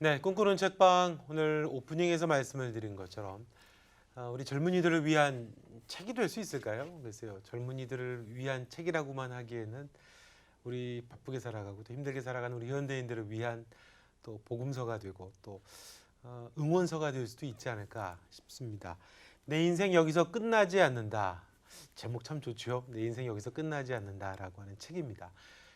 네, 꿈꾸는 책방 오늘 오프닝에서 말씀을 드린 것처럼 우리 젊은이들을 위한 책이 될 수 있을까요? 글쎄요, 젊은이들을 위한 책이라고만 하기에는 우리 바쁘게 살아가고 또 힘들게 살아가는 우리 현대인들을 위한 또 복음서가 되고 또 응원서가 될 수도 있지 않을까 싶습니다. 내 인생 여기서 끝나지 않는다. 제목 참 좋죠. 내 인생 여기서 끝나지 않는다라고 하는 책입니다.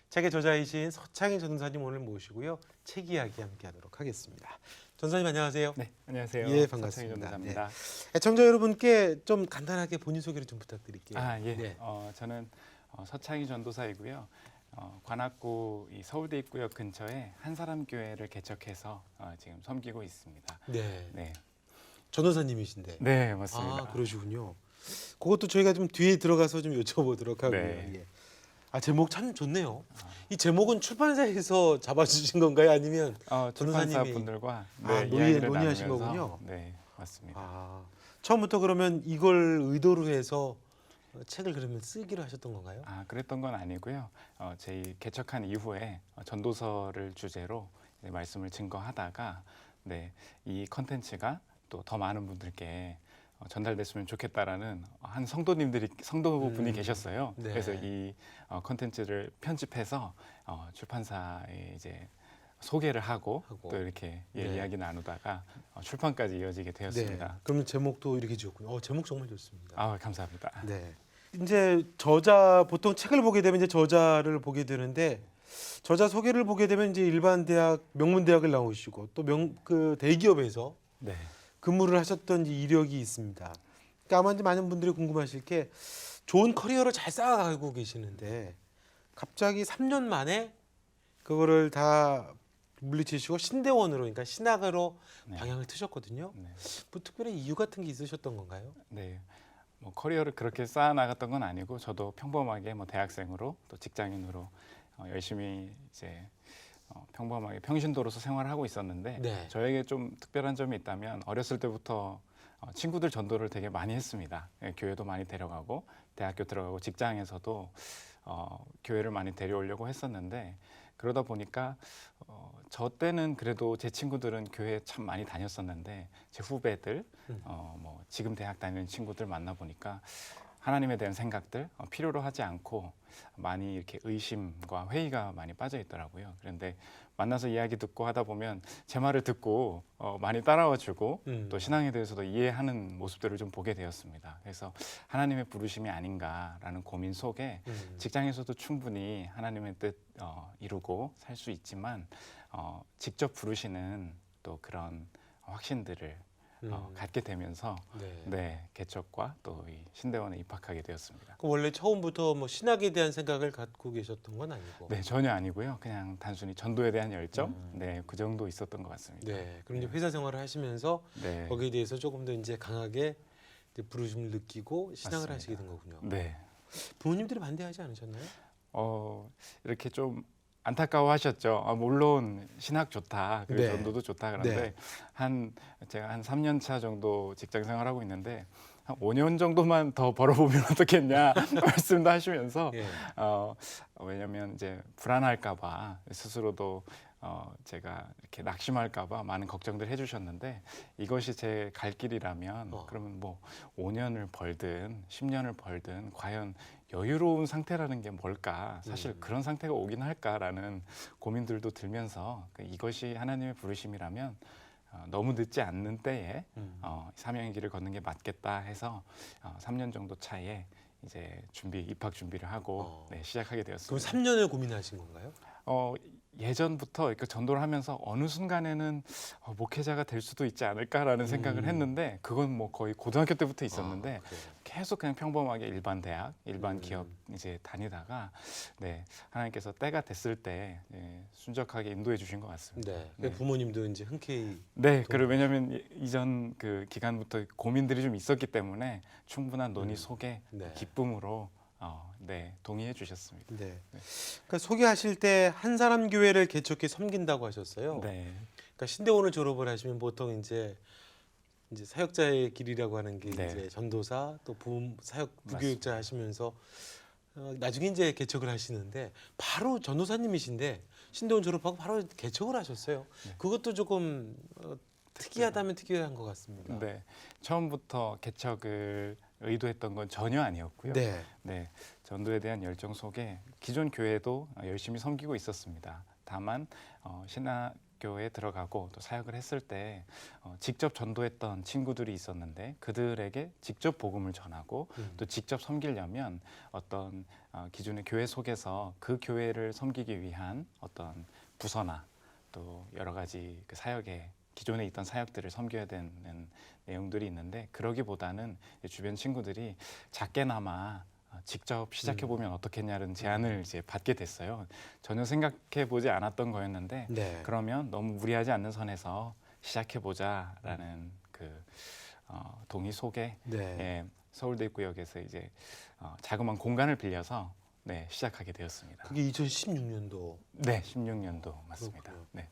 책의 저자이신 서창인 전도사님 오늘 모시고요. 책 이야기 함께 하도록 하겠습니다. 전사님 안녕하세요. 네, 안녕하세요. 예, 반갑습니다. 서창인 전도사입니다. 애청자 여러분께 좀 간단하게 본인 소개를 좀 부탁드릴게요. 예. 네. 저는 서창인 전도사이고요. 관악구 이 서울대 입구역 근처에 한사람 교회를 개척해서 지금 섬기고 있습니다. 네. 네, 전도사님이신데. 네, 맞습니다. 아, 그러시군요. 그것도 저희가 좀 뒤에 들어가서 좀 여쭤보도록 하고요. 네. 예. 제목 참 좋네요. 이 제목은 출판사에서 잡아주신 건가요? 아니면 출판사 전도사님이- 분들과 논의하신 나누면서, 거군요. 네, 맞습니다. 처음부터 그러면 이걸 의도로 해서 책을 그러면 쓰기로 하셨던 건가요? 그랬던 건 아니고요. 저희 개척한 이후에 전도서를 주제로 이제 말씀을 증거하다가 이 컨텐츠가 또 더 많은 분들께 전달됐으면 좋겠다라는 한 성도분이 계셨어요. 네. 그래서 이 컨텐츠를 편집해서 출판사에 이제 소개를 하고 또 이렇게 네. 이야기 나누다가 출판까지 이어지게 되었습니다. 네. 그러면 제목도 이렇게 지었군요. 제목 정말 좋습니다. 감사합니다. 네. 이제 보통 책을 보게 되면 이제 저자를 보게 되는데 저자 소개를 보게 되면 이제 일반 대학 명문 대학을 나오시고 또 그 대기업에서 네. 근무를 하셨던 이력이 있습니다. 그러니까 아마 이제 많은 분들이 궁금하실 게 좋은 커리어를 잘 쌓아가고 계시는데 갑자기 3년 만에 그거를 다 물리치시고 신대원으로 그러니까 신학으로 네. 방향을 트셨거든요. 네. 뭐 특별히 이유 같은 게 있으셨던 건가요? 네. 커리어를 그렇게 쌓아 나갔던 건 아니고 저도 평범하게 대학생으로 또 직장인으로 열심히 이제 평범하게 평신도로서 생활을 하고 있었는데 네. 저에게 좀 특별한 점이 있다면 어렸을 때부터 친구들 전도를 되게 많이 했습니다. 교회도 많이 데려가고 대학교 들어가고 직장에서도 교회를 많이 데려오려고 했었는데 그러다 보니까 저 때는 그래도 제 친구들은 교회 참 많이 다녔었는데 제 후배들 지금 대학 다니는 친구들 만나 보니까 하나님에 대한 생각들 필요로 하지 않고 많이 이렇게 의심과 회의가 많이 빠져 있더라고요. 그런데 만나서 이야기 듣고 하다 보면 제 말을 듣고 많이 따라와 주고 또 신앙에 대해서도 이해하는 모습들을 좀 보게 되었습니다. 그래서 하나님의 부르심이 아닌가라는 고민 속에 직장에서도 충분히 하나님의 뜻 이루고 살 수 있지만 직접 부르시는 또 그런 확신들을 갖게 되면서 개척과 또 이 신대원에 입학하게 되었습니다. 그 원래 처음부터 뭐 신학에 대한 생각을 갖고 계셨던 건 아니고. 네, 전혀 아니고요. 그냥 단순히 전도에 대한 열정, 그 정도 있었던 것 같습니다. 네. 그럼 이제 회사 생활을 하시면서 네, 거기에 대해서 조금 더 이제 강하게 이제 부르심을 느끼고 신앙을 맞습니다. 하시게 된 거군요. 네. 부모님들이 반대하지 않으셨나요? 이렇게 좀 안타까워하셨죠. 물론 신학 좋다, 그리고 네. 전도도 좋다. 그런데 네. 제가 한 3년 차 정도 직장 생활하고 있는데 한 5년 정도만 더 벌어보면 어떻겠냐 말씀도 하시면서 예. 왜냐하면 이제 불안할까봐 스스로도 제가 이렇게 낙심할까봐 많은 걱정들 해주셨는데 이것이 제 갈 길이라면 그러면 뭐 5년을 벌든 10년을 벌든 과연 여유로운 상태라는 게 뭘까? 사실 그런 상태가 오긴 할까라는 고민들도 들면서 이것이 하나님의 부르심이라면 너무 늦지 않는 때에 사명의 길을 걷는 게 맞겠다 해서 3년 정도 차에 이제 입학 준비를 하고 시작하게 그럼 되었습니다. 3년을 고민하신 건가요? 예전부터 이렇게 전도를 하면서 어느 순간에는 목회자가 될 수도 있지 않을까라는 생각을 했는데 그건 뭐 거의 고등학교 때부터 있었는데 그래요. 계속 그냥 평범하게 일반 대학, 일반 기업 이제 다니다가 하나님께서 때가 됐을 때 순적하게 인도해 주신 것 같습니다. 네. 부모님도 이제 흔쾌히. 그리고 왜냐하면 이전 그 기간부터 고민들이 좀 있었기 때문에 충분한 논의 속에 기쁨으로 동의해 주셨습니다. 네. 그러니까 소개하실 때 한사람 교회를 개척해 섬긴다고 하셨어요. 네. 그러니까 신대원을 졸업을 하시면 보통 이제 사역자의 길이라고 하는 게 네. 이제 전도사 또 사역 부교육자 하시면서 나중에 이제 개척을 하시는데 바로 전도사님이신데 신대원 졸업하고 바로 개척을 하셨어요. 네. 그것도 조금 특이하다면 특이한 것 같습니다. 네, 처음부터 개척을 의도했던 건 전혀 아니었고요. 네. 네, 전도에 대한 열정 속에 기존 교회도 열심히 섬기고 있었습니다. 다만 신학교에 들어가고 또 사역을 했을 때 직접 전도했던 친구들이 있었는데 그들에게 직접 복음을 전하고 또 직접 섬기려면 어떤 기존의 교회 속에서 그 교회를 섬기기 위한 어떤 부서나 또 여러 가지 그 사역에 기존에 있던 사역들을 섬겨야 되는 내용들이 있는데 그러기보다는 주변 친구들이 작게나마 직접 시작해 보면 어떻겠냐는 제안을 이제 받게 됐어요. 전혀 생각해 보지 않았던 거였는데 네. 그러면 너무 무리하지 않는 선에서 시작해 보자라는 그 동의 속에 네. 예, 서울대입구역에서 이제 자그마한 공간을 빌려서 네, 시작하게 되었습니다. 그게 2016년도. 네, 16년도 맞습니다. 그렇군요. 네.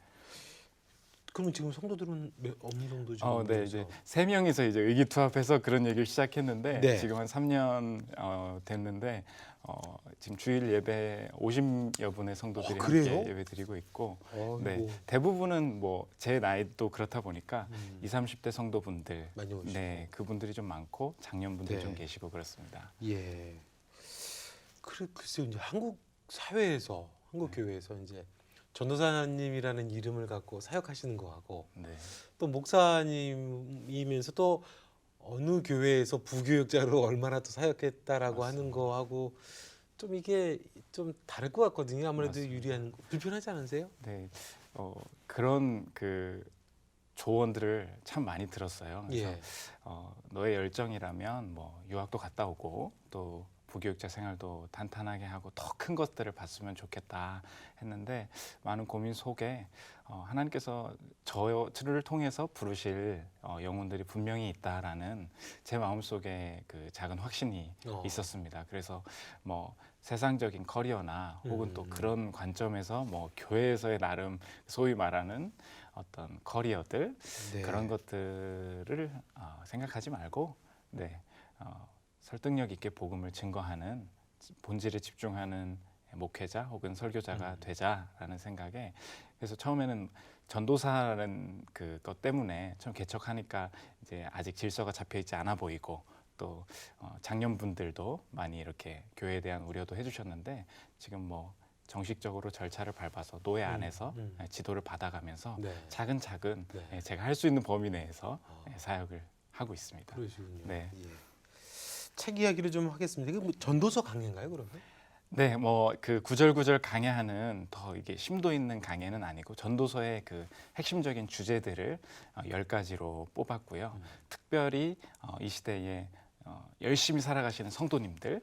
그러면 지금 성도들은 어느 정도 지금? 네, 모여서? 이제 세 명이서 이제 의기투합해서 그런 얘기를 시작했는데 네. 지금 한 3년 됐는데 지금 주일 예배 50여 분의 성도들이 그래요? 함께 예배 드리고 있고 네, 아이고, 대부분은 뭐 제 나이도 그렇다 보니까 음, 20, 30대 성도분들 많이 오시고. 네, 그분들이 좀 많고 장년분들 네. 좀 계시고 그렇습니다. 예. 글쎄요, 이제 한국 사회에서 한국 교회에서 이제 전도사님이라는 이름을 갖고 사역하시는 거하고 네. 또 목사님이면서 또 어느 교회에서 부교역자로 얼마나 또 사역했다라고 하는 맞습니다. 거하고 좀 이게 좀 다를 것 같거든요. 아무래도 맞습니다. 유리한 불편하지 않으세요? 네, 그런 그 조언들을 참 많이 들었어요. 그래서 예. 너의 열정이라면 뭐 유학도 갔다 오고 또 부교육자 생활도 탄탄하게 하고 더 큰 것들을 봤으면 좋겠다 했는데 많은 고민 속에 하나님께서 저를 통해서 부르실 영혼들이 분명히 있다라는 제 마음속에 그 작은 확신이 있었습니다. 그래서 뭐 세상적인 커리어나 혹은 또 그런 관점에서 뭐 교회에서의 나름 소위 말하는 어떤 커리어들 네. 그런 것들을 생각하지 말고 네, 설득력 있게 복음을 증거하는 본질에 집중하는 목회자 혹은 설교자가 되자라는 생각에 그래서 처음에는 전도사라는 그것 때문에 처음 개척하니까 이제 아직 질서가 잡혀 있지 않아 보이고 또 장년분들도 많이 이렇게 교회에 대한 우려도 해주셨는데 지금 뭐 정식적으로 절차를 밟아서 노예 안에서 지도를 받아가면서 네. 차근차근 네. 제가 할 수 있는 범위 내에서 사역을 하고 있습니다. 그러시군요. 네. 예. 책 이야기를 좀 하겠습니다. 이게 뭐 전도서 강해인가요, 그러면? 네, 뭐 그 구절구절 강해하는 더 이게 심도 있는 강해는 아니고 전도서의 그 핵심적인 주제들을 10가지로 뽑았고요. 특별히 이 시대에 열심히 살아가시는 성도님들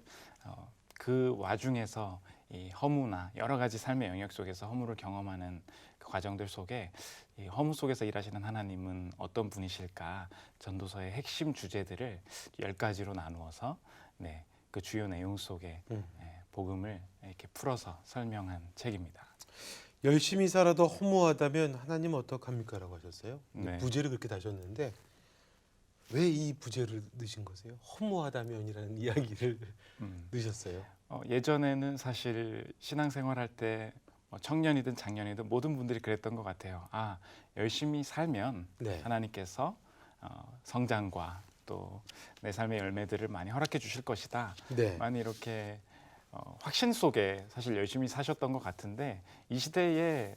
그 와중에서 이 허무나 여러 가지 삶의 영역 속에서 허무를 경험하는 그 과정들 속에 이 허무 속에서 일하시는 하나님은 어떤 분이실까 전도서의 핵심 주제들을 10가지로 나누어서 네, 그 주요 내용 속에 복음을 이렇게 풀어서 설명한 책입니다. 열심히 살아도 허무하다면 하나님 어떡합니까라고 하셨어요. 네. 부제를 그렇게 다셨는데 왜 이 부제를 넣으신 거세요? 허무하다면이라는 이야기를 넣으셨어요. 예전에는 사실 신앙생활할 때 청년이든 장년이든 모든 분들이 그랬던 것 같아요. 열심히 살면 네. 하나님께서 성장과 또 내 삶의 열매들을 많이 허락해 주실 것이다. 네. 많이 이렇게 확신 속에 사실 열심히 사셨던 것 같은데 이 시대의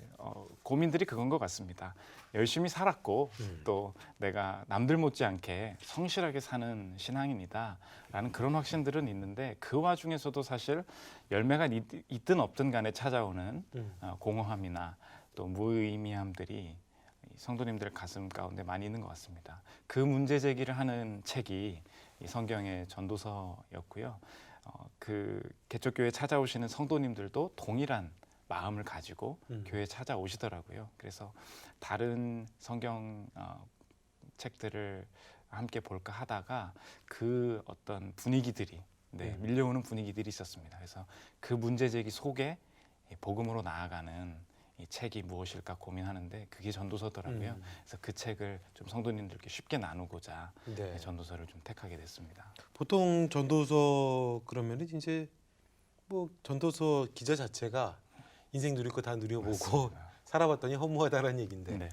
고민들이 그건 것 같습니다. 열심히 살았고 또 내가 남들 못지않게 성실하게 사는 신앙인이다 라는 그런 확신들은 있는데 그 와중에서도 사실 열매가 있든 없든 간에 찾아오는 공허함이나 또 무의미함들이 성도님들 가슴 가운데 많이 있는 것 같습니다. 그 문제 제기를 하는 책이 이 성경의 전도서였고요. 그 개척교회 찾아오시는 성도님들도 동일한 마음을 가지고 교회에 찾아오시더라고요. 그래서 다른 성경 책들을 함께 볼까 하다가 그 어떤 분위기들이 밀려오는 분위기들이 있었습니다. 그래서 그 문제 제기 속에 복음으로 나아가는 이 책이 무엇일까 고민하는데 그게 전도서더라고요. 그래서 그 책을 좀 성도님들께 쉽게 나누고자 네. 전도서를 좀 택하게 됐습니다. 보통 전도서 그러면은 이제 뭐 전도서 기자 자체가 인생 누릴 거 다 누려보고 맞습니다. 살아봤더니 허무하다라는 얘기인데 네.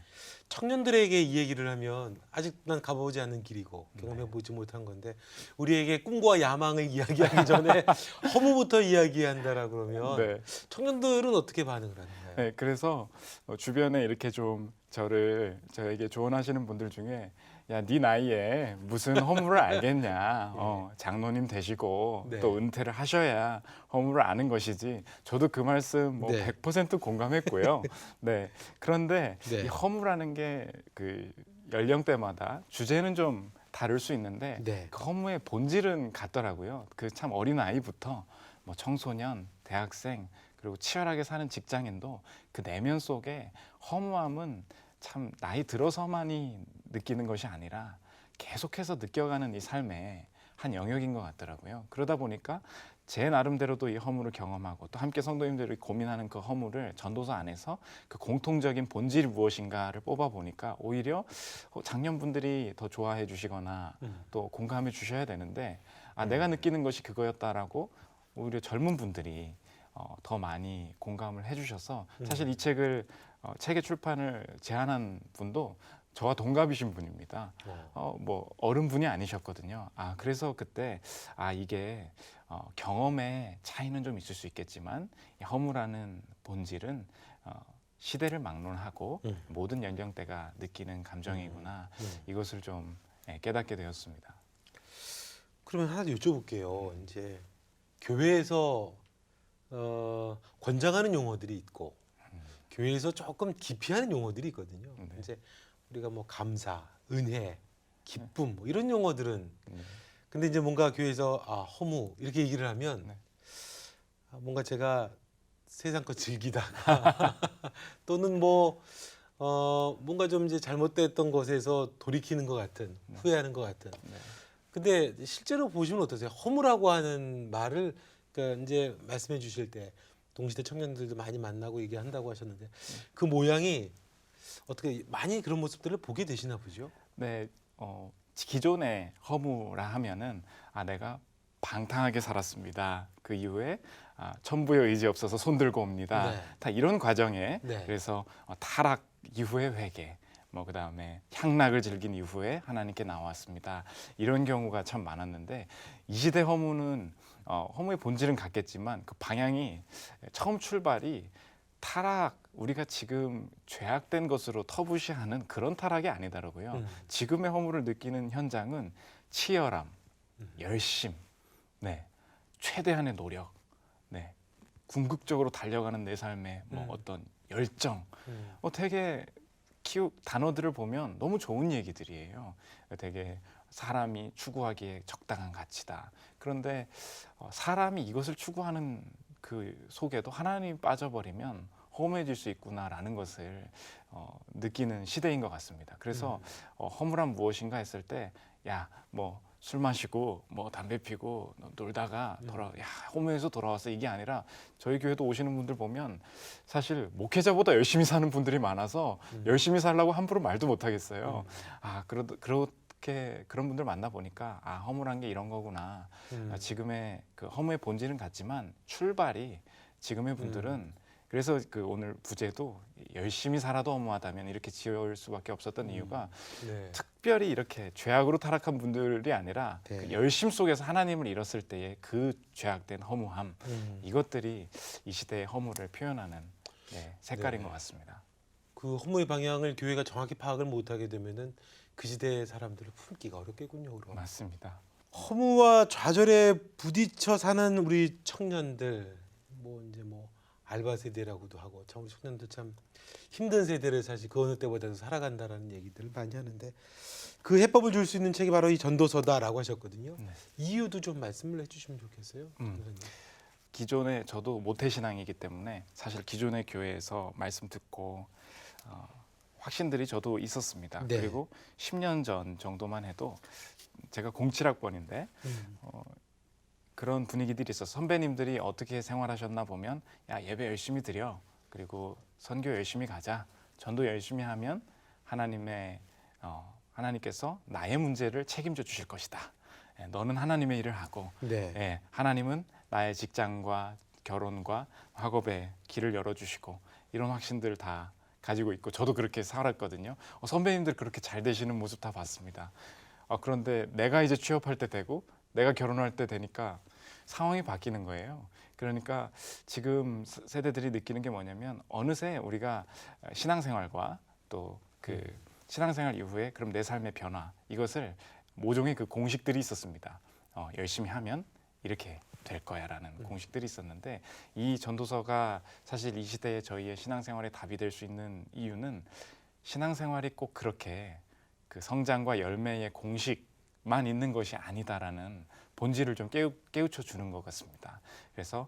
청년들에게 이 얘기를 하면 아직 난 가보지 않은 길이고 경험해보지 못한 건데 우리에게 꿈과 야망을 이야기하기 전에 허무부터 이야기한다라 그러면 네. 청년들은 어떻게 반응을 하나요? 네, 그래서 주변에 이렇게 좀 저에게 조언하시는 분들 중에 야, 네 나이에 무슨 허물을 알겠냐. 장로님 되시고 네. 또 은퇴를 하셔야 허물을 아는 것이지. 저도 그 말씀 뭐 네. 100% 공감했고요. 네. 그런데 네. 이 허물이라는 게 그 연령대마다 주제는 좀 다를 수 있는데 네. 그 허무의 본질은 같더라고요. 그 참 어린 아이부터 뭐 청소년, 대학생 그리고 치열하게 사는 직장인도 그 내면 속에 허무함은 참 나이 들어서만이 느끼는 것이 아니라 계속해서 느껴가는 이 삶의 한 영역인 것 같더라고요. 그러다 보니까 제 나름대로도 이 허물을 경험하고 또 함께 성도님들이 고민하는 그 허물을 전도서 안에서 그 공통적인 본질이 무엇인가를 뽑아 보니까 오히려 장년분들이 더 좋아해 주시거나 또 공감해 주셔야 되는데 내가 느끼는 것이 그거였다라고 오히려 젊은 분들이 더 많이 공감을 해주셔서 사실 이 책을 책의 출판을 제안한 분도 저와 동갑이신 분입니다. 뭐 어른 분이 아니셨거든요. 그래서 그때 이게 경험의 차이는 좀 있을 수 있겠지만 이 허무라는 본질은 시대를 막론하고 모든 연령대가 느끼는 감정이구나. 이것을 좀 깨닫게 되었습니다. 그러면 하나 여쭤볼게요. 이제 교회에서 권장하는 용어들이 있고 교회에서 조금 기피하는 용어들이 있거든요. 네. 이제 우리가 뭐 감사, 은혜, 기쁨 뭐 이런 용어들은 근데 이제 뭔가 교회에서 허무 이렇게 얘기를 하면 네. 뭔가 제가 세상 거 즐기다가 또는 뭐 뭔가 좀 이제 잘못됐던 것에서 돌이키는 것 같은 후회하는 것 같은. 네. 근데 실제로 보시면 어떠세요? 허무라고 하는 말을 그러니까 이제 말씀해 주실 때 동시대 청년들도 많이 만나고 얘기한다고 하셨는데 그 모양이 어떻게 많이 그런 모습들을 보게 되시나 보죠? 네, 기존의 허무라 하면은 내가 방탕하게 살았습니다. 그 이후에 천부의 의지 없어서 손 들고 옵니다. 네. 다 이런 과정에 네. 그래서 타락 이후의 회개, 뭐 그다음에 향락을 즐긴 이후에 하나님께 나왔습니다. 이런 경우가 참 많았는데 이 시대 허무는 허무의 본질은 같겠지만 그 방향이 처음 출발이 타락 우리가 지금 죄악된 것으로 터부시하는 그런 타락이 아니더라고요. 지금의 허물을 느끼는 현장은 치열함, 열심, 네, 최대한의 노력, 네, 궁극적으로 달려가는 내 삶의 뭐 어떤 열정, 되게 단어들을 보면 너무 좋은 얘기들이에요. 되게 사람이 추구하기에 적당한 가치다. 그런데 사람이 이것을 추구하는 그 속에도 하나님이 빠져버리면 허무해질 수 있구나라는 것을 느끼는 시대인 것 같습니다. 그래서 허물한 무엇인가 했을 때, 야, 뭐 술 마시고 뭐 담배 피고 놀다가 허무해서 돌아왔어 이게 아니라 저희 교회도 오시는 분들 보면 사실 목회자보다 열심히 사는 분들이 많아서 열심히 살라고 함부로 말도 못 하겠어요. 그렇게 그런 분들 만나 보니까 허물한 게 이런 거구나. 지금의 그 허무의 본질은 같지만 출발이 지금의 분들은 그래서 그 오늘 부제도 열심히 살아도 허무하다면 이렇게 지을 수밖에 없었던 이유가 네. 특별히 이렇게 죄악으로 타락한 분들이 아니라 네. 그 열심 속에서 하나님을 잃었을 때의 그 죄악된 허무함 이것들이 이 시대의 허무를 표현하는 색깔인 네. 것 같습니다. 그 허무의 방향을 교회가 정확히 파악을 못하게 되면은 그 시대의 사람들을 품기가 어렵겠군요. 그럼. 맞습니다. 허무와 좌절에 부딪혀 사는 우리 청년들, 뭐 이제 뭐 알바 세대라고도 하고, 참 우리 청년들 참 힘든 세대를 사실 그 어느 때보다도 살아간다라는 얘기들을 많이 하는데 그 해법을 줄 수 있는 책이 바로 이 전도서다라고 하셨거든요. 네. 이유도 좀 말씀을 해주시면 좋겠어요. 전도사님. 기존에 저도 모태신앙이기 때문에 사실 기존의 교회에서 말씀 듣고 확신들이 저도 있었습니다. 네. 그리고 10년 전 정도만 해도 제가 07학번인데 그런 분위기들이 있어서 선배님들이 어떻게 생활하셨나 보면 야 예배 열심히 드려 그리고 선교 열심히 가자 전도 열심히 하면 하나님께서 나의 문제를 책임져 주실 것이다. 너는 하나님의 일을 하고 네. 하나님은 나의 직장과 결혼과 학업에 길을 열어주시고 이런 확신들 다 가지고 있고 저도 그렇게 살았거든요. 선배님들 그렇게 잘 되시는 모습 다 봤습니다. 그런데 내가 이제 취업할 때 되고 내가 결혼할 때 되니까 상황이 바뀌는 거예요. 그러니까 지금 세대들이 느끼는 게 뭐냐면 어느새 우리가 신앙생활과 또 그 신앙생활 이후에 그럼 내 삶의 변화 이것을 모종의 그 공식들이 있었습니다. 열심히 하면 이렇게 될 거야라는 공식들이 있었는데 이 전도서가 사실 이 시대에 저희의 신앙생활의 답이 될 수 있는 이유는 신앙생활이 꼭 그렇게 그 성장과 열매의 공식만 있는 것이 아니다라는 본질을 좀 깨우쳐 주는 것 같습니다. 그래서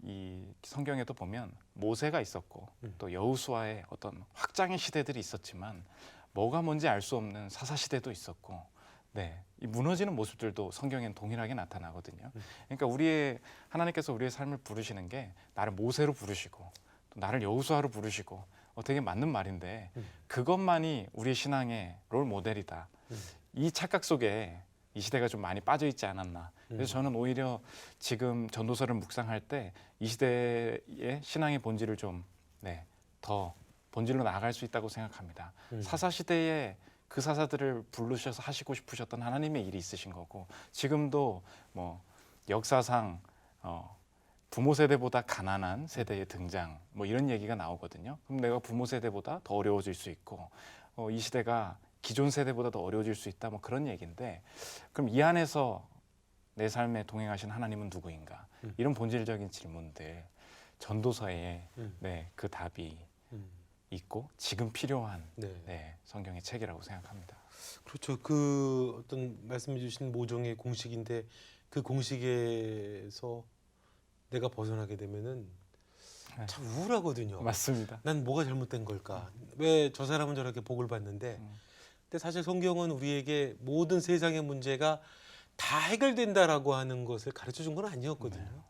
이 성경에도 보면 모세가 있었고 또 여호수아의 어떤 확장의 시대들이 있었지만 뭐가 뭔지 알 수 없는 사사 시대도 있었고 네, 이 무너지는 모습들도 성경엔 동일하게 나타나거든요. 그러니까 하나님께서 우리의 삶을 부르시는 게 나를 모세로 부르시고 또 나를 여호수아로 부르시고 되게 맞는 말인데 그것만이 우리의 신앙의 롤 모델이다. 이 착각 속에 이 시대가 좀 많이 빠져 있지 않았나. 그래서 저는 오히려 지금 전도서를 묵상할 때 이 시대의 신앙의 본질을 좀 더 본질로 나아갈 수 있다고 생각합니다. 사사 시대에 그 사사들을 부르셔서 하시고 싶으셨던 하나님의 일이 있으신 거고 지금도 뭐 역사상 부모 세대보다 가난한 세대의 등장 뭐 이런 얘기가 나오거든요. 그럼 내가 부모 세대보다 더 어려워질 수 있고 이 시대가 기존 세대보다 더 어려워질 수 있다 뭐 그런 얘기인데 그럼 이 안에서 내 삶에 동행하신 하나님은 누구인가 이런 본질적인 질문들 전도서에 그 답이 있고 지금 필요한 성경의 책이라고 생각합니다. 그렇죠. 그 어떤 말씀해 주신 모종의 공식인데 그 공식에서 내가 벗어나게 되면은 참 우울하거든요. 맞습니다. 난 뭐가 잘못된 걸까? 왜 저 사람은 저렇게 복을 받는데? 근데 사실 성경은 우리에게 모든 세상의 문제가 다 해결된다라고 하는 것을 가르쳐 준 건 아니었거든요.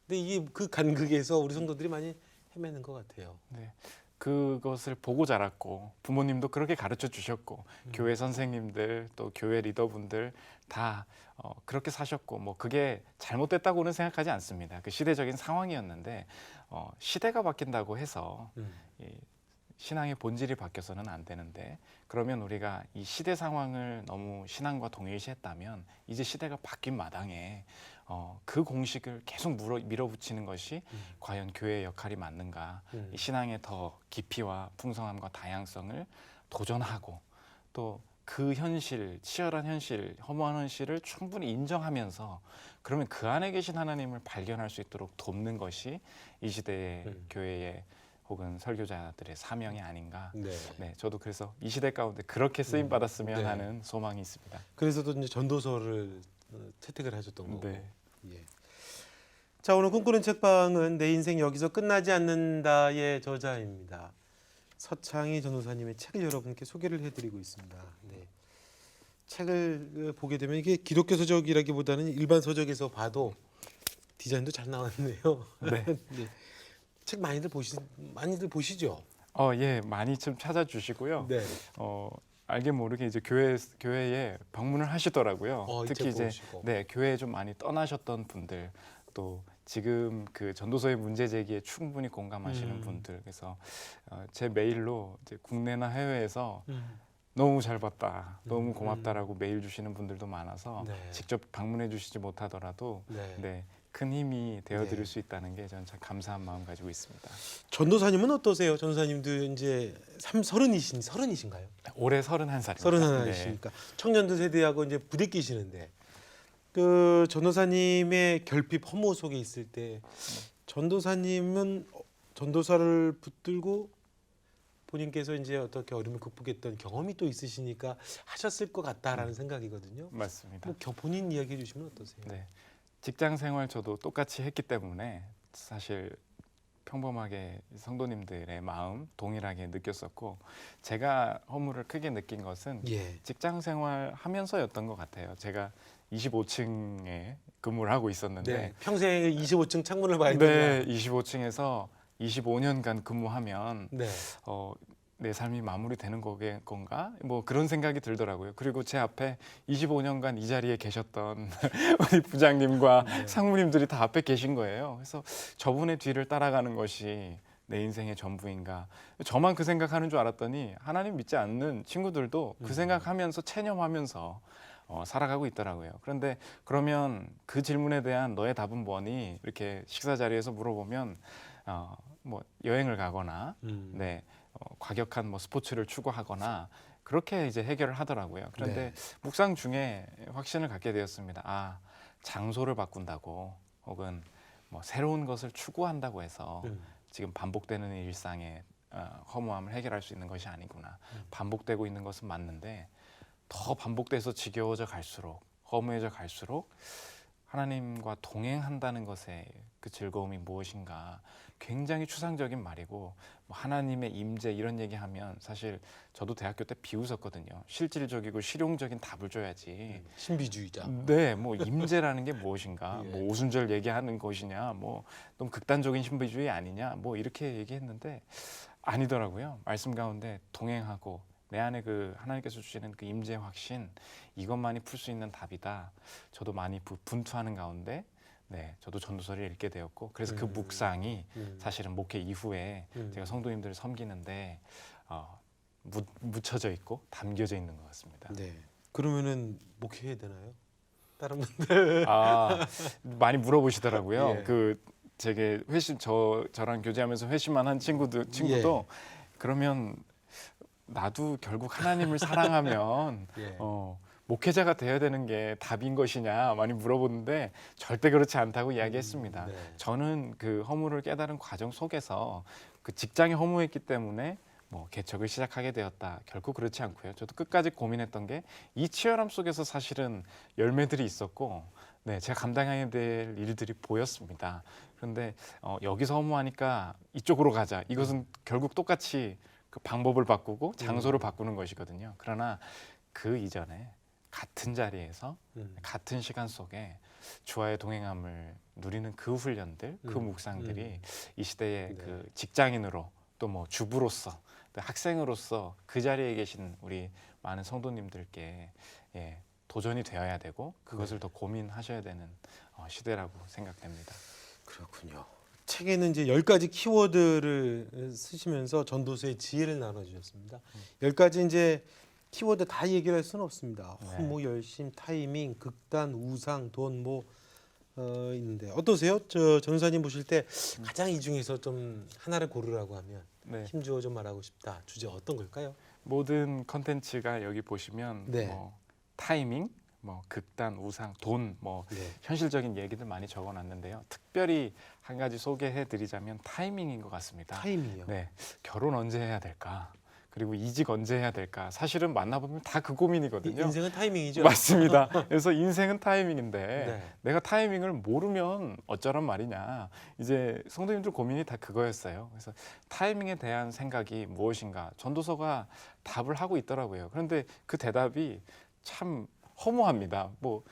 근데 이게 그 간극에서 우리 성도들이 많이 헤매는 것 같아요. 네. 그것을 보고 자랐고 부모님도 그렇게 가르쳐 주셨고 교회 선생님들 또 교회 리더분들 다 그렇게 사셨고 뭐 그게 잘못됐다고는 생각하지 않습니다. 그 시대적인 상황이었는데 시대가 바뀐다고 해서 이 신앙의 본질이 바뀌어서는 안 되는데 그러면 우리가 이 시대 상황을 너무 신앙과 동일시했다면 이제 시대가 바뀐 마당에 그 공식을 계속 밀어붙이는 것이 과연 교회의 역할이 맞는가 이 신앙의 더 깊이와 풍성함과 다양성을 도전하고 또 그 현실, 치열한 현실, 허무한 현실을 충분히 인정하면서 그러면 그 안에 계신 하나님을 발견할 수 있도록 돕는 것이 이 시대의 교회의 혹은 설교자들의 사명이 아닌가. 네, 저도 그래서 이 시대 가운데 그렇게 쓰임 받았으면 하는 소망이 있습니다. 그래서도 이제 전도서를 채택을 하셨던 거고. 네. 예. 자, 오늘 꿈꾸는 책방은 내 인생 여기서 끝나지 않는다의 저자입니다. 서창희 전도사님의 책을 여러분께 소개를 해드리고 있습니다. 네. 책을 보게 되면 이게 기독교 서적이라기보다는 일반 서적에서 봐도 디자인도 잘 나왔네요. 네. 네. 책 많이들 보시죠? 예, 많이 좀 찾아주시고요. 네. 알게 모르게 이제 교회에 방문을 하시더라고요. 특히 이제 교회에 좀 많이 떠나셨던 분들 또 지금 그 전도서의 문제 제기에 충분히 공감하시는 분들 그래서 제 메일로 이제 국내나 해외에서 너무 잘 봤다, 너무 고맙다라고 메일 주시는 분들도 많아서 직접 방문해 주시지 못하더라도 큰 힘이 되어드릴 수 있다는 게 저는 참 감사한 마음 가지고 있습니다. 전도사님은 어떠세요? 전도사님도 이제 30이신가요? 올해 31살입니다. 31이시니까 청년들 세대하고 이제 부대끼시는데 그 전도사님의 결핍 허무 속에 있을 때 전도사님은 전도사를 붙들고 본인께서 이제 어떻게 어려움을 극복했던 경험이 또 있으시니까 하셨을 것 같다라는 생각이거든요. 맞습니다. 뭐 본인 이야기해 주시면 어떠세요? 네. 직장 생활 저도 똑같이 했기 때문에 사실 평범하게 성도님들의 마음 동일하게 느꼈었고 제가 허물을 크게 느낀 것은 직장 생활 하면서였던 것 같아요. 제가 25층에 근무를 하고 있었는데 평생 25층 창문을 봐야 된다. 25층에서 25년간 근무하면 내 삶이 마무리되는 건가? 뭐 그런 생각이 들더라고요. 그리고 제 앞에 25년간 이 자리에 계셨던 우리 부장님과 네. 상무님들이 다 앞에 계신 거예요. 그래서 저분의 뒤를 따라가는 것이 내 인생의 전부인가? 저만 그 생각하는 줄 알았더니 하나님 믿지 않는 친구들도 그 생각하면서 체념하면서 살아가고 있더라고요. 그런데 그러면 그 질문에 대한 너의 답은 뭐니? 이렇게 식사 자리에서 물어보면 뭐 여행을 가거나 네, 과격한 뭐 스포츠를 추구하거나 그렇게 이제 해결을 하더라고요. 그런데 네. 묵상 중에 확신을 갖게 되었습니다. 아, 장소를 바꾼다고 혹은 뭐 새로운 것을 추구한다고 해서 지금 반복되는 일상의 허무함을 해결할 수 있는 것이 아니구나. 반복되고 있는 것은 맞는데 더 반복돼서 지겨워져 갈수록 허무해져 갈수록 하나님과 동행한다는 것의 그 즐거움이 무엇인가. 굉장히 추상적인 말이고 뭐 하나님의 임재 이런 얘기하면 사실 저도 대학교 때 비웃었거든요. 실질적이고 실용적인 답을 줘야지. 신비주의자. 네, 뭐 임재라는 게 무엇인가? 예. 뭐 오순절 얘기하는 것이냐? 뭐 너무 극단적인 신비주의 아니냐? 뭐 이렇게 얘기했는데 아니더라고요. 말씀 가운데 동행하고 내 안에 그 하나님께서 주시는 그 임재 확신 이것만이 풀 수 있는 답이다. 저도 많이 분투하는 가운데 네, 저도 전도서를 읽게 되었고 그래서 그 묵상이 사실은 목회 이후에 제가 성도님들을 섬기는데 묻혀져 있고 담겨져 있는 것 같습니다. 네. 그러면은 목회해야 되나요? 다른 분들. 많이 물어보시더라고요. 예. 그 제게 저랑 교제하면서 회심만 한 친구도 그러면 나도 결국 하나님을 사랑하면 예. 목회자가 되어야 되는 게 답인 것이냐 많이 물어보는데 절대 그렇지 않다고 이야기했습니다. 네. 저는 그 허물을 깨달은 과정 속에서 그 직장이 허무했기 때문에 뭐 개척을 시작하게 되었다. 결코 그렇지 않고요. 저도 끝까지 고민했던 게 이 치열함 속에서 사실은 열매들이 있었고 네, 제가 감당해야 될 일들이 보였습니다. 그런데 여기서 허무하니까 이쪽으로 가자. 이것은 결국 똑같이 그 방법을 바꾸고 장소를 바꾸는 것이거든요. 그러나 그 이전에 같은 자리에서 같은 시간 속에 주와의 동행함을 누리는 그 훈련들, 그 묵상들이 이 시대의 네. 그 직장인으로 또 뭐 주부로서 또 학생으로서 그 자리에 계신 우리 많은 성도님들께 도전이 되어야 되고 그것을 더 고민하셔야 되는 시대라고 생각됩니다. 그렇군요. 책에는 이제 10가지 키워드를 쓰시면서 전도서의 지혜를 나눠주셨습니다. 10가지 이제 키워드 다 얘기할 수는 없습니다. 네. 허무, 열심, 타이밍, 극단, 우상, 돈 뭐 있는데 어떠세요? 저 전사님 보실 때 가장 이 중에서 좀 하나를 고르라고 하면 네. 힘주어 좀 말하고 싶다. 주제 어떤 걸까요? 모든 컨텐츠가 여기 보시면 네. 뭐 타이밍, 뭐 극단, 우상, 돈, 뭐 네. 현실적인 얘기들 많이 적어놨는데요. 특별히 한 가지 소개해드리자면 타이밍인 것 같습니다. 타이밍이요. 네, 결혼 언제 해야 될까? 그리고 이직 언제 해야 될까? 사실은 만나보면 다 그 고민이거든요. 인생은 타이밍이죠. 맞습니다. 그래서 인생은 타이밍인데 네. 내가 타이밍을 모르면 어쩌란 말이냐. 이제 성도님들 고민이 다 그거였어요. 그래서 타이밍에 대한 생각이 무엇인가. 전도서가 답을 하고 있더라고요. 그런데 그 대답이 참 허무합니다. 뭐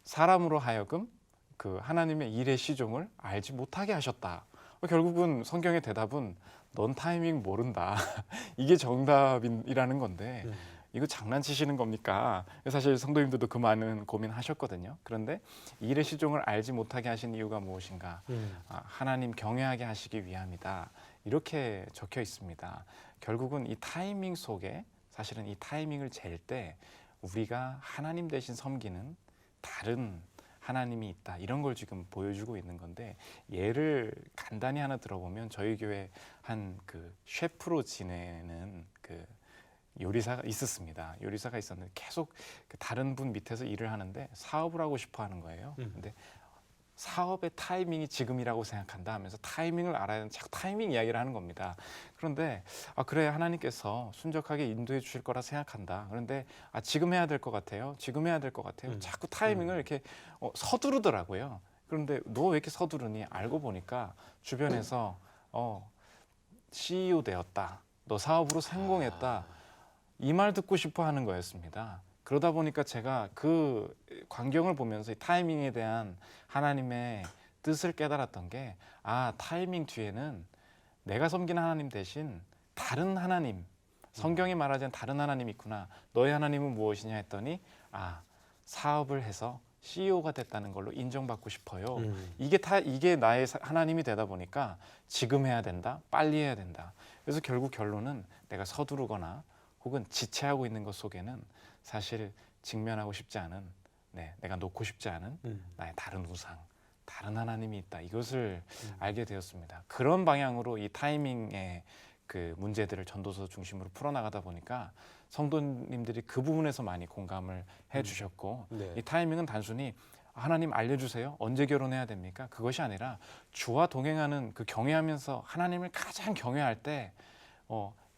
사람으로 하여금 그 하나님의 일의 시종을 알지 못하게 하셨다. 결국은 성경의 대답은 넌 타이밍 모른다. 이게 정답이라는 건데 이거 장난치시는 겁니까? 사실 성도님들도 그 많은 고민하셨거든요. 그런데 일의 시종을 알지 못하게 하신 이유가 무엇인가? 하나님 경외하게 하시기 위함이다. 이렇게 적혀 있습니다. 결국은 이 타이밍 속에 사실은 이 타이밍을 잴 때 우리가 하나님 대신 섬기는 다른 하나님이 있다. 이런 걸 지금 보여주고 있는 건데 예를 간단히 하나 들어보면 저희 교회 한 그 셰프로 지내는 그 요리사가 있었습니다. 요리사가 있었는데 계속 그 다른 분 밑에서 일을 하는데 사업을 하고 싶어 하는 거예요. 근데 사업의 타이밍이 지금이라고 생각한다 하면서 타이밍을 알아야 하는 자꾸 타이밍 이야기를 하는 겁니다. 그런데 그래 하나님께서 순적하게 인도해 주실 거라 생각한다. 그런데 지금 해야 될 것 같아요. 지금 해야 될 것 같아요. 자꾸 타이밍을 이렇게 서두르더라고요. 그런데 너 왜 이렇게 서두르니? 알고 보니까 주변에서 CEO 되었다. 너 사업으로 성공했다. 이 말 듣고 싶어 하는 거였습니다. 그러다 보니까 제가 그 광경을 보면서 이 타이밍에 대한 하나님의 뜻을 깨달았던 게 타이밍 뒤에는 내가 섬기는 하나님 대신 다른 하나님 성경이 말하자는 다른 하나님이 있구나. 너의 하나님은 무엇이냐 했더니 사업을 해서 CEO가 됐다는 걸로 인정받고 싶어요. 이게 나의 하나님이 되다 보니까 지금 해야 된다, 빨리 해야 된다. 그래서 결국 결론은 내가 서두르거나 혹은 지체하고 있는 것 속에는 사실 직면하고 싶지 않은, 내가 놓고 싶지 않은 나의 다른 우상, 다른 하나님이 있다. 이것을 알게 되었습니다. 그런 방향으로 이 타이밍의 그 문제들을 전도서 중심으로 풀어나가다 보니까 성도님들이 그 부분에서 많이 공감을 해주셨고 이 타이밍은 단순히 하나님 알려주세요. 언제 결혼해야 됩니까? 그것이 아니라 주와 동행하는 그 경외하면서 하나님을 가장 경외할 때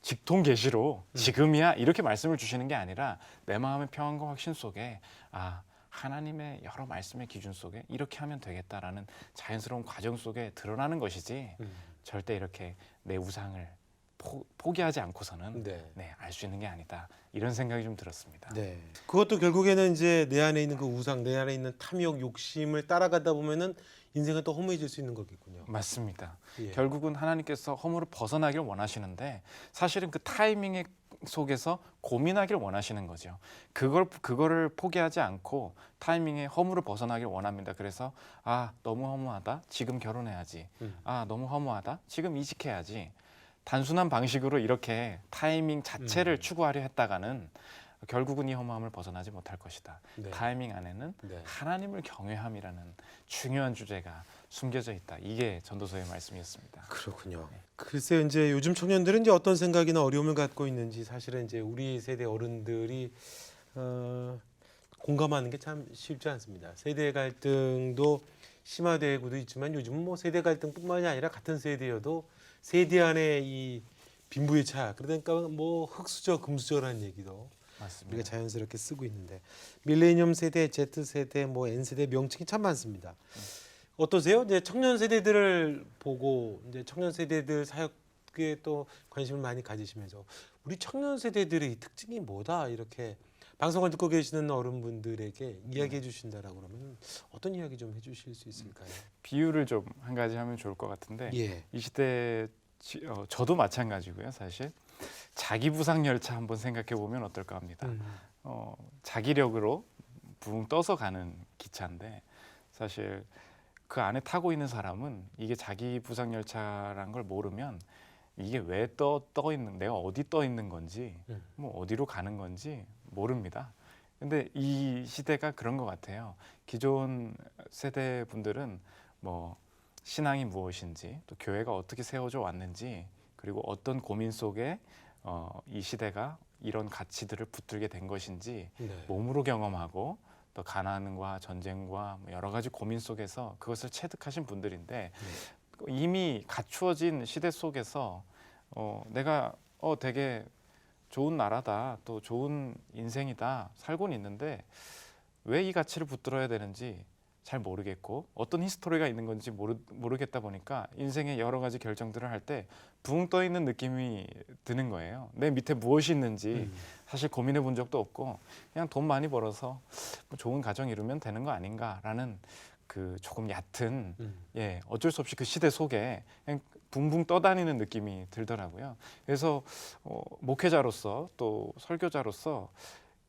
직통 계시로 지금이야 이렇게 말씀을 주시는 게 아니라 내 마음의 평안과 확신 속에 하나님의 여러 말씀의 기준 속에 이렇게 하면 되겠다라는 자연스러운 과정 속에 드러나는 것이지 절대 이렇게 내 우상을 포기하지 않고서는 알 수 있는 게 아니다. 이런 생각이 좀 들었습니다. 네. 그것도 결국에는 이제 내 안에 있는 그 우상, 내 안에 있는 탐욕, 욕심을 따라가다 보면은 인생은 또 허무해질 수 있는 거겠군요. 맞습니다. 예. 결국은 하나님께서 허물을 벗어나길 원하시는데 사실은 그 타이밍 속에서 고민하길 원하시는 거죠. 그거를 포기하지 않고 타이밍에 허물을 벗어나길 원합니다. 그래서 너무 허무하다. 지금 결혼해야지. 너무 허무하다. 지금 이직해야지. 단순한 방식으로 이렇게 타이밍 자체를 추구하려 했다가는 결국은 이 허무함을 벗어나지 못할 것이다. 타이밍 안에는 하나님을 경외함이라는 중요한 주제가 숨겨져 있다. 이게 전도서의 말씀이었습니다. 그렇군요. 글쎄 이제 요즘 청년들은 이제 어떤 생각이나 어려움을 갖고 있는지 사실은 이제 우리 세대 어른들이 공감하는 게 참 쉽지 않습니다. 세대 갈등도 심화되고도 있지만 요즘은 뭐 세대 갈등뿐만이 아니라 같은 세대여도 세대 안에 이 빈부의 차, 그러니까 뭐 흑수저 금수저라는 얘기도 맞습니다. 우리가 자연스럽게 쓰고 있는데 밀레니엄 세대, Z 세대, 뭐 N 세대 명칭이 참 많습니다. 어떠세요? 이제 청년 세대들을 보고 이제 청년 세대들 사역에 또 관심을 많이 가지시면서 우리 청년 세대들의 특징이 뭐다 이렇게 방송을 듣고 계시는 어른분들에게 이야기해 주신다라고 그러면 어떤 이야기 좀 해주실 수 있을까요? 비유를 좀 한 가지 하면 좋을 것 같은데 이 시대 저도 마찬가지고요. 사실 자기 부상 열차 한번 생각해 보면 어떨까 합니다. 자기력으로 붕 떠서 가는 기차인데 사실 그 안에 타고 있는 사람은 이게 자기 부상 열차란 걸 모르면 이게 왜 떠 있는, 내가 어디 떠 있는 건지 뭐 어디로 가는 건지 모릅니다. 근데 이 시대가 그런 것 같아요. 기존 세대 분들은 뭐 신앙이 무엇인지 또 교회가 어떻게 세워져 왔는지 그리고 어떤 고민 속에 이 시대가 이런 가치들을 붙들게 된 것인지 몸으로 경험하고 또 가난과 전쟁과 여러 가지 고민 속에서 그것을 체득하신 분들인데 이미 갖추어진 시대 속에서 내가 되게 좋은 나라다 또 좋은 인생이다 살고는 있는데 왜 이 가치를 붙들어야 되는지 잘 모르겠고 어떤 히스토리가 있는 건지 모르겠다 보니까 인생의 여러 가지 결정들을 할 때 붕 떠 있는 느낌이 드는 거예요. 내 밑에 무엇이 있는지 사실 고민해 본 적도 없고 그냥 돈 많이 벌어서 뭐 좋은 가정 이루면 되는 거 아닌가라는 그 조금 얕은 어쩔 수 없이 그 시대 속에 그냥 붕붕 떠다니는 느낌이 들더라고요. 그래서 목회자로서 또 설교자로서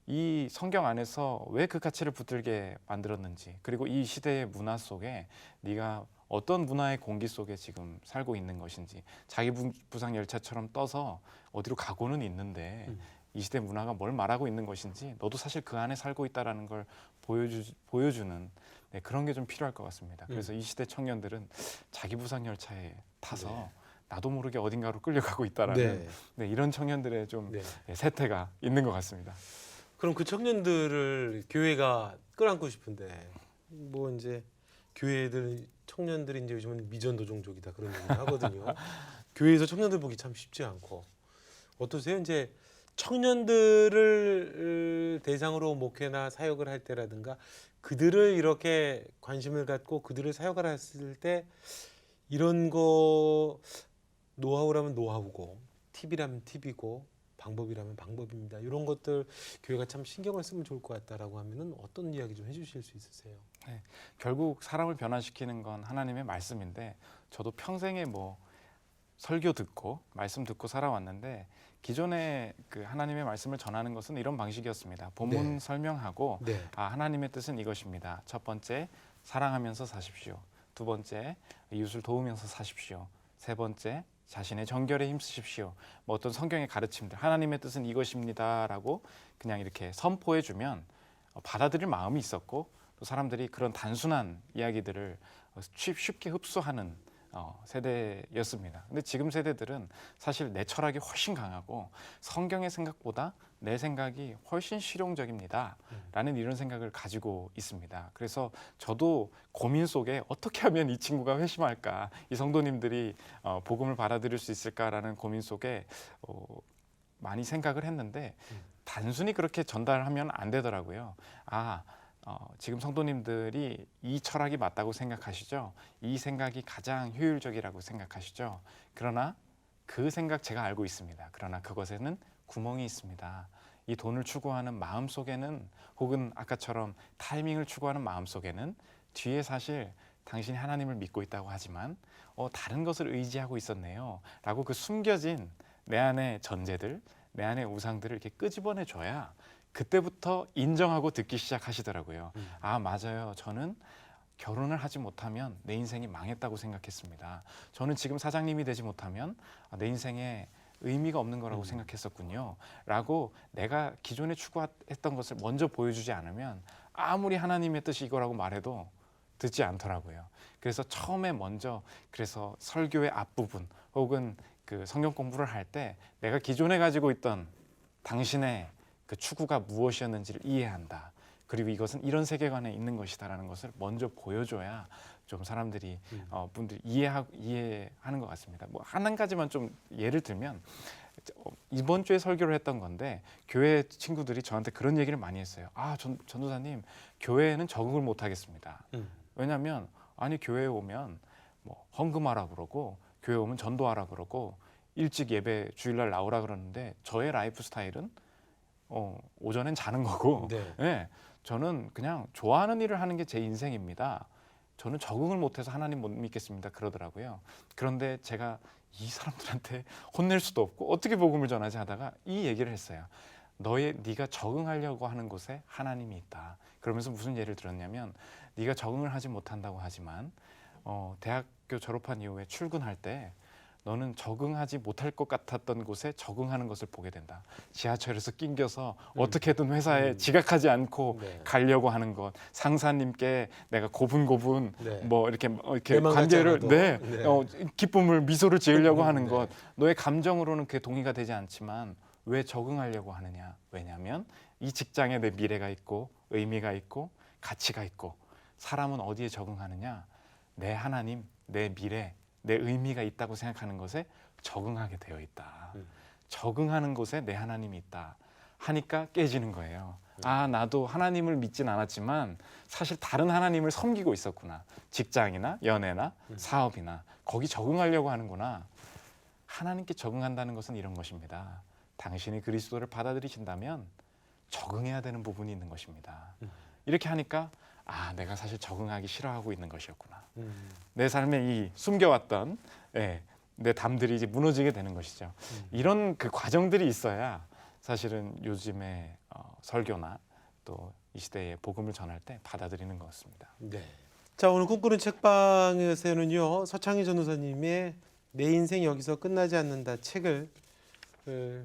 이 성경 안에서 왜 그 가치를 붙들게 만들었는지 그리고 이 시대의 문화 속에 네가 어떤 문화의 공기 속에 지금 살고 있는 것인지 자기 부상 열차처럼 떠서 어디로 가고는 있는데 이 시대 문화가 뭘 말하고 있는 것인지 너도 사실 그 안에 살고 있다라는 걸 보여주는 그런 게 좀 필요할 것 같습니다. 그래서 이 시대 청년들은 자기 부상 열차에 타서 나도 모르게 어딘가로 끌려가고 있다라는 이런 청년들의 좀 세태가 있는 것 같습니다. 그럼 그 청년들을 교회가 끌어안고 싶은데 뭐 이제 교회들 청년들이 이제 요즘은 미전도종족이다 그런 얘기를 하거든요. 교회에서 청년들 보기 참 쉽지 않고 어떠세요? 이제 청년들을 대상으로 목회나 사역을 할 때라든가 그들을 이렇게 관심을 갖고 그들을 사역을 했을 때 이런 거 노하우라면 노하우고 팁이라면 팁이고 방법이라면 방법입니다. 이런 것들 교회가 참 신경을 쓰면 좋을 것 같다라고 하면은 어떤 이야기 좀 해주실 수 있으세요? 결국 사람을 변화시키는 건 하나님의 말씀인데 저도 평생에 뭐 설교 듣고 말씀 듣고 살아왔는데 기존에 그 하나님의 말씀을 전하는 것은 이런 방식이었습니다. 본문 네. 설명하고 네. 하나님의 뜻은 이것입니다. 첫 번째, 사랑하면서 사십시오. 두 번째, 이웃을 도우면서 사십시오. 세 번째, 자신의 정결에 힘쓰십시오. 뭐 어떤 성경의 가르침들, 하나님의 뜻은 이것입니다라고 그냥 이렇게 선포해 주면 받아들일 마음이 있었고 또 사람들이 그런 단순한 이야기들을 쉽게 흡수하는 세대였습니다. 근데 지금 세대들은 사실 내 철학이 훨씬 강하고 성경의 생각보다 내 생각이 훨씬 실용적입니다. 라는 이런 생각을 가지고 있습니다. 그래서 저도 고민 속에 어떻게 하면 이 친구가 회심할까, 이 성도님들이 복음을 받아들일 수 있을까라는 고민 속에 많이 생각을 했는데 단순히 그렇게 전달하면 안 되더라고요. 지금 성도님들이 이 철학이 맞다고 생각하시죠? 이 생각이 가장 효율적이라고 생각하시죠? 그러나 그 생각 제가 알고 있습니다. 그러나 그것에는 구멍이 있습니다. 이 돈을 추구하는 마음 속에는 혹은 아까처럼 타이밍을 추구하는 마음 속에는 뒤에 사실 당신이 하나님을 믿고 있다고 하지만 다른 것을 의지하고 있었네요. 라고 그 숨겨진 내 안의 전제들, 내 안의 우상들을 이렇게 끄집어내 줘야 그때부터 인정하고 듣기 시작하시더라고요. 맞아요. 저는 결혼을 하지 못하면 내 인생이 망했다고 생각했습니다. 저는 지금 사장님이 되지 못하면 내 인생에 의미가 없는 거라고 생각했었군요. 라고 내가 기존에 추구했던 것을 먼저 보여주지 않으면 아무리 하나님의 뜻이 이거라고 말해도 듣지 않더라고요. 그래서 처음에 먼저 그래서 설교의 앞부분 혹은 그 성경 공부를 할 때 내가 기존에 가지고 있던 당신의 그 추구가 무엇이었는지를 이해한다. 그리고 이것은 이런 세계관에 있는 것이다라는 것을 먼저 보여줘야 좀 사람들이 분들이 이해하는 것 같습니다. 뭐 한 가지만 좀 예를 들면 이번 주에 설교를 했던 건데 교회 친구들이 저한테 그런 얘기를 많이 했어요. 전도사님 교회에는 적응을 못 하겠습니다. 왜냐하면 교회에 오면 뭐 헌금하라 그러고 교회 오면 전도하라 그러고 일찍 예배 주일날 나오라 그러는데 저의 라이프 스타일은 오전엔 자는 거고 네, 저는 그냥 좋아하는 일을 하는 게 제 인생입니다. 저는 적응을 못해서 하나님 못 믿겠습니다. 그러더라고요. 그런데 제가 이 사람들한테 혼낼 수도 없고 어떻게 복음을 전하지 하다가 이 얘기를 했어요. 네가 적응하려고 하는 곳에 하나님이 있다. 그러면서 무슨 예를 들었냐면 네가 적응을 하지 못한다고 하지만 대학교 졸업한 이후에 출근할 때 너는 적응하지 못할 것 같았던 곳에 적응하는 것을 보게 된다. 지하철에서 낑겨서 어떻게든 회사에 지각하지 않고 가려고 하는 것, 상사님께 내가 고분고분 뭐 이렇게 관계를 기쁨을 미소를 지으려고 하는 것, 너의 감정으로는 그게 동의가 되지 않지만 왜 적응하려고 하느냐? 왜냐하면 이 직장에 내 미래가 있고 의미가 있고 가치가 있고 사람은 어디에 적응하느냐? 내 하나님, 내 미래, 내 의미가 있다고 생각하는 것에 적응하게 되어 있다. 적응하는 곳에 내 하나님이 있다 하니까 깨지는 거예요. 나도 하나님을 믿진 않았지만 사실 다른 하나님을 섬기고 있었구나. 직장이나 연애나 사업이나 거기 적응하려고 하는구나. 하나님께 적응한다는 것은 이런 것입니다. 당신이 그리스도를 받아들이신다면 적응해야 되는 부분이 있는 것입니다. 이렇게 하니까 내가 사실 적응하기 싫어하고 있는 것이었구나. 내 삶에 이 숨겨왔던 내 담들이 이제 무너지게 되는 것이죠. 이런 그 과정들이 있어야 사실은 요즘에 설교나 또 이 시대에 복음을 전할 때 받아들이는 것 같습니다. 네. 자, 오늘 꿈꾸는 책방에서는요 서창희 전도사님의 내 인생 여기서 끝나지 않는다 책을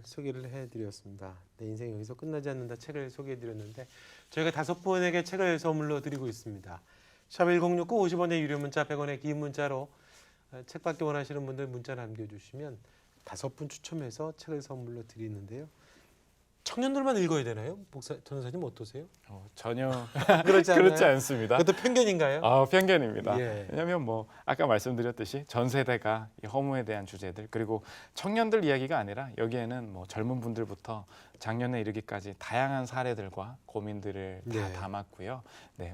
소개를 해드렸습니다. 내 인생 여기서 끝나지 않는다 책을 소개해드렸는데 저희가 5분에게 책을 선물로 드리고 있습니다. 샵 1069 50원의 유료 문자 100원의 긴 문자로 책 받기 원하시는 분들 문자 남겨주시면 5분 추첨해서 책을 선물로 드리는데요. 청년들만 읽어야 되나요? 전도사님 어떠세요? 전혀 그렇지 않아요? 그렇지 않습니다. 그것도 편견인가요? 편견입니다. 예. 왜냐하면 뭐 아까 말씀드렸듯이 전 세대가 이 허무에 대한 주제들 그리고 청년들 이야기가 아니라 여기에는 뭐 젊은 분들부터 작년에 이르기까지 다양한 사례들과 고민들을 다 담았고요.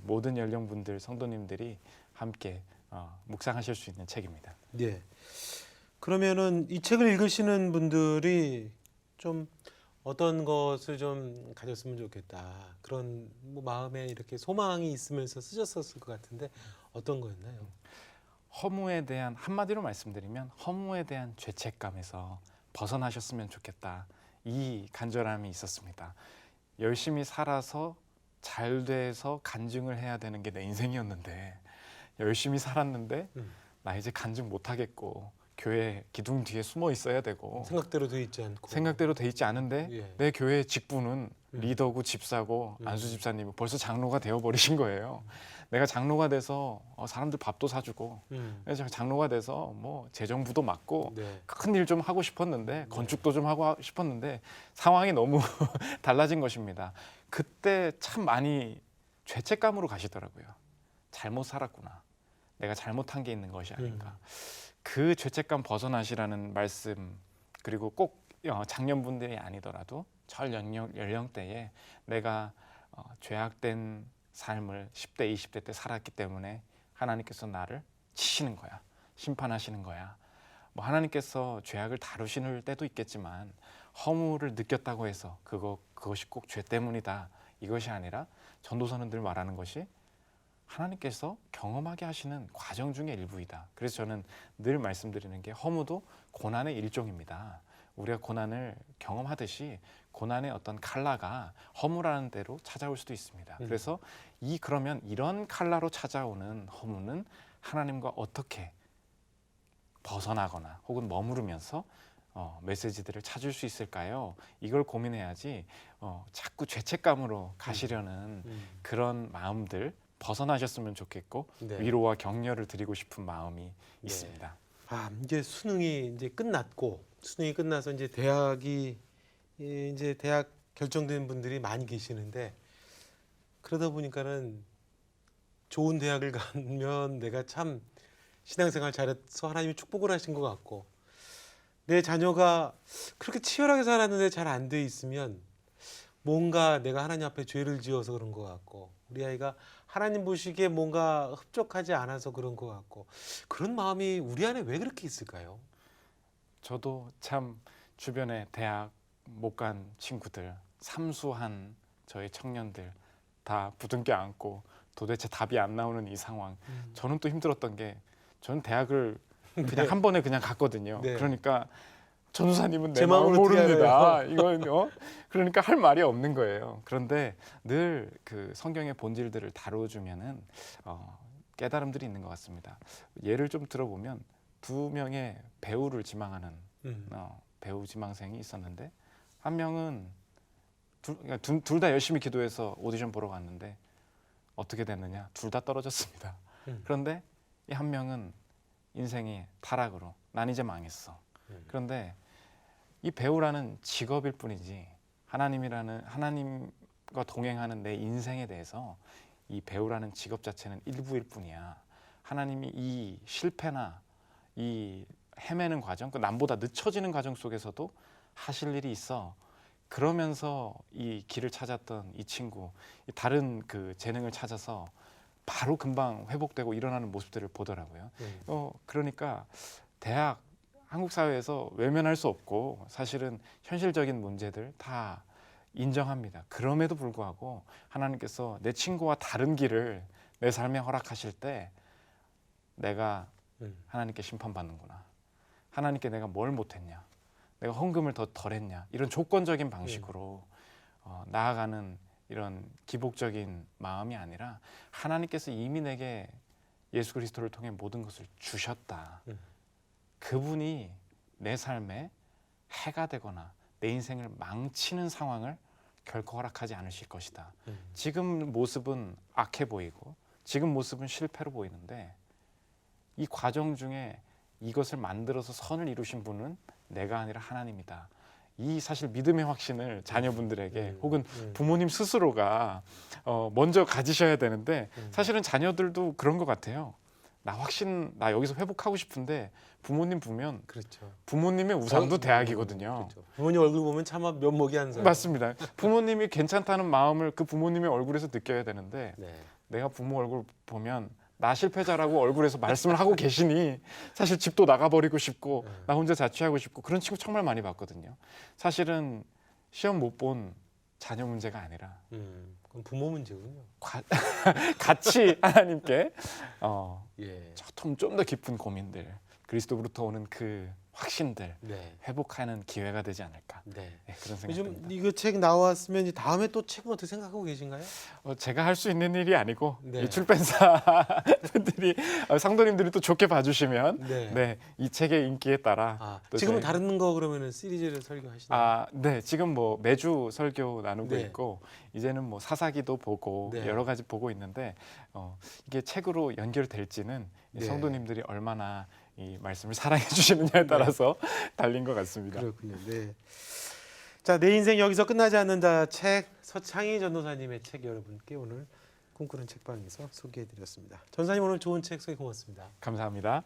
모든 연령분들 성도님들이 함께 묵상하실 수 있는 책입니다. 네. 그러면은 이 책을 읽으시는 분들이 좀 어떤 것을 좀 가졌으면 좋겠다 그런 뭐 마음에 이렇게 소망이 있으면서 쓰셨었을 것 같은데 어떤 거였나요? 허무에 대한 한마디로 말씀드리면 허무에 대한 죄책감에서 벗어나셨으면 좋겠다. 이 간절함이 있었습니다. 열심히 살아서 잘 돼서 간증을 해야 되는 게 내 인생이었는데 열심히 살았는데 나 이제 간증 못 하겠고 교회 기둥 뒤에 숨어 있어야 되고 생각대로 돼 있지 않고. 생각대로 돼 있지 않은데 예. 내 교회 직분은 리더고 집사고 안수 집사님이 벌써 장로가 되어 버리신 거예요. 내가 장로가 돼서 사람들 밥도 사주고 그래서 장로가 돼서 뭐 재정부도 맡고 네. 큰 일 좀 하고 싶었는데 건축도 좀 하고 싶었는데 상황이 너무 달라진 것입니다. 그때 참 많이 죄책감으로 가시더라고요. 잘못 살았구나. 내가 잘못한 게 있는 것이 아닌가. 그 죄책감 벗어나시라는 말씀, 그리고 꼭 장년분들이 아니더라도 절 연령대에 내가 죄악된 삶을 10대, 20대 때 살았기 때문에 하나님께서 나를 치시는 거야. 심판하시는 거야. 뭐 하나님께서 죄악을 다루시는 때도 있겠지만 허무를 느꼈다고 해서 그것이 꼭 죄 때문이다. 이것이 아니라 전도서는 늘 말하는 것이 하나님께서 경험하게 하시는 과정 중의 일부이다. 그래서 저는 늘 말씀드리는 게 허무도 고난의 일종입니다. 우리가 고난을 경험하듯이 고난의 어떤 칼라가 허무라는 대로 찾아올 수도 있습니다. 그래서 그러면 이런 칼라로 찾아오는 허무는 하나님과 어떻게 벗어나거나 혹은 머무르면서 메시지들을 찾을 수 있을까요? 이걸 고민해야지 자꾸 죄책감으로 가시려는 그런 마음들 벗어나셨으면 좋겠고 네. 위로와 격려를 드리고 싶은 마음이 있습니다. 아, 이제 수능이 이제 끝났고 수능이 끝나서 이제 대학이 이제 대학 결정된 분들이 많이 계시는데 그러다 보니까는 좋은 대학을 가면 내가 참 신앙생활 잘해서 하나님이 축복을 하신 것 같고 내 자녀가 그렇게 치열하게 살았는데 잘 안 돼 있으면 뭔가 내가 하나님 앞에 죄를 지어서 그런 것 같고 우리 아이가 하나님 보시기에 뭔가 흡족하지 않아서 그런 것 같고 그런 마음이 우리 안에 왜 그렇게 있을까요? 저도 참 주변에 대학 못 간 친구들, 삼수한 저희 청년들 다 부둥켜 안고 도대체 답이 안 나오는 이 상황. 저는 또 힘들었던 게 저는 대학을 그냥 네. 한 번에 그냥 갔거든요. 네. 그러니까 전도사님은 내 제 마음을 마음을 어떻게 모릅니다. 이건 그러니까 할 말이 없는 거예요. 그런데 늘 그 성경의 본질들을 다뤄주면은 깨달음들이 있는 것 같습니다. 예를 좀 들어보면 2명의 배우를 지망하는 배우 지망생이 있었는데 한 명은 둘 다 열심히 기도해서 오디션 보러 갔는데 어떻게 됐느냐? 둘 다 떨어졌습니다. 그런데 이 한 명은 인생이 타락으로 난 이제 망했어. 그런데 이 배우라는 직업일 뿐이지 하나님과 동행하는 내 인생에 대해서 이 배우라는 직업 자체는 일부일 뿐이야. 하나님이 이 실패나 이 헤매는 과정, 그 남보다 늦춰지는 과정 속에서도 하실 일이 있어. 그러면서 이 길을 찾았던 이 친구, 다른 그 재능을 찾아서 바로 금방 회복되고 일어나는 모습들을 보더라고요. 그러니까 대학 한국 사회에서 외면할 수 없고 사실은 현실적인 문제들 다 인정합니다. 그럼에도 불구하고 하나님께서 내 친구와 다른 길을 내 삶에 허락하실 때 내가 하나님께 심판받는구나. 하나님께 내가 뭘 못했냐. 내가 헌금을 더 덜했냐. 이런 조건적인 방식으로 나아가는 이런 기복적인 마음이 아니라 하나님께서 이미 내게 예수 그리스도를 통해 모든 것을 주셨다. 그분이 내 삶에 해가 되거나 내 인생을 망치는 상황을 결코 허락하지 않으실 것이다. 지금 모습은 악해 보이고 지금 모습은 실패로 보이는데 이 과정 중에 이것을 만들어서 선을 이루신 분은 내가 아니라 하나님이다. 이 사실 믿음의 확신을 자녀분들에게 혹은 부모님 스스로가 먼저 가지셔야 되는데 사실은 자녀들도 그런 것 같아요. 나 여기서 회복하고 싶은데 부모님 보면 그렇죠. 부모님의 우상도 대학이거든요. 그렇죠. 부모님 얼굴 보면 차마 면목이 안 서요. 맞습니다. 부모님이 괜찮다는 마음을 그 부모님의 얼굴에서 느껴야 되는데 네. 내가 부모 얼굴 보면 나 실패자라고 얼굴에서 말씀을 하고 계시니 사실 집도 나가버리고 싶고 나 혼자 자취하고 싶고 그런 친구 정말 많이 봤거든요. 사실은 시험 못 본 자녀 문제가 아니라 그럼 부모 문제군요. 같이 하나님께 예. 좀 더 깊은 고민들, 그리스도로부터 오는 그 확신들 네. 회복하는 기회가 되지 않을까. 네. 네, 그런 생각이 요즘 듭니다. 이거 책 나왔으면 이제 다음에 또 책은 어떻게 생각하고 계신가요? 제가 할 수 있는 일이 아니고 네. 이 출판사 분들이 상도님들이 또 좋게 봐주시면 네. 이 책의 인기에 따라 또 지금은 저희- 다른 거 그러면은 시리즈를 설교하시나요? 네, 지금 뭐 매주 설교 나누고 네. 있고 이제는 뭐 사사기도 보고 네. 여러 가지 보고 있는데 이게 책으로 연결될지는 이 네. 성도님들이 얼마나 이 말씀을 사랑해 주시느냐에 따라서 달린 것 같습니다. 그렇군요. 네. 자, 내 인생 여기서 끝나지 않는다 책 서창희 전도사님의 책 여러분께 오늘 꿈꾸는 책방에서 소개해드렸습니다. 전사님 오늘 좋은 책 소개 고맙습니다. 감사합니다.